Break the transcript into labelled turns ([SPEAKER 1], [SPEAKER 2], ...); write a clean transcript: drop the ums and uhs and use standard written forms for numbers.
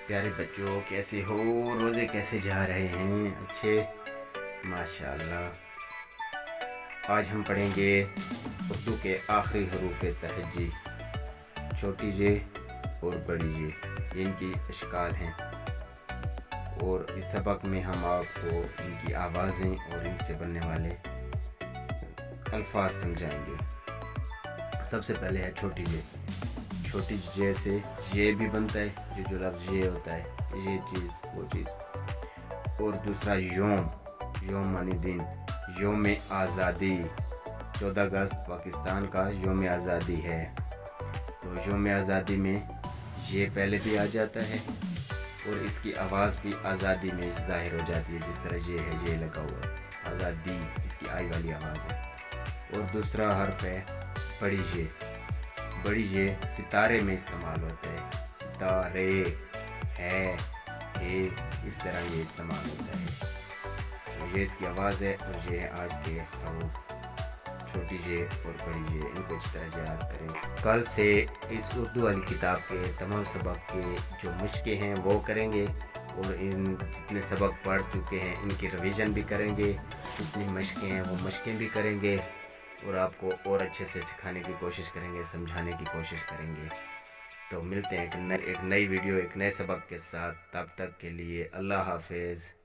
[SPEAKER 1] پیارے بچوں، کیسے ہو؟ روزے کیسے جا رہے ہیں؟ اچھے، ماشاءاللہ۔ آج ہم پڑھیں گے اردو کے آخری حروف تہجی، چھوٹی جے اور بڑی جے، جن کی اشکال ہیں، اور اس سبق میں ہم آپ کو ان کی آوازیں اور ان سے بننے والے الفاظ سمجھائیں گے۔ سب سے پہلے ہے چھوٹی جے۔ چھوٹی جے سے یہ بھی بنتا ہے، جو لفظ یہ ہوتا ہے، یہ چیز وہ چیز۔ اور دوسرا یوم، یوم معنی دن، یوم آزادی۔ 14 اگست پاکستان کا یوم آزادی ہے، تو یوم آزادی میں یہ پہلے بھی آ جاتا ہے اور اس کی آواز بھی آزادی میں ظاہر ہو جاتی ہے، جس طرح یہ ہے، یہ لگا ہوا ہے آزادی، اس کی آئی والی آواز ہے۔ اور دوسرا حرف ہے بڑی جے۔ بڑی جے ستارے میں استعمال ہوتا ہے، ستارے ہے، اس طرح یہ استعمال ہوتا ہے۔ تو یہ اس کی آواز ہے، اور یہ ہے آج کے حروف، چھوٹی جے اور بڑی جے۔ ان کو اس طرح یاد کریں۔ کل سے اس اردو والی کتاب کے تمام سبق کے جو مشقیں ہیں وہ کریں گے، اور ان جتنے سبق پڑھ چکے ہیں ان کی ریویژن بھی کریں گے، جتنی مشقیں ہیں وہ مشقیں بھی کریں گے، اور آپ کو اور اچھے سے سکھانے کی کوشش کریں گے، سمجھانے کی کوشش کریں گے۔ تو ملتے ہیں ایک نئی ویڈیو، ایک نئے سبق کے ساتھ۔ تب تک کے لیے اللہ حافظ۔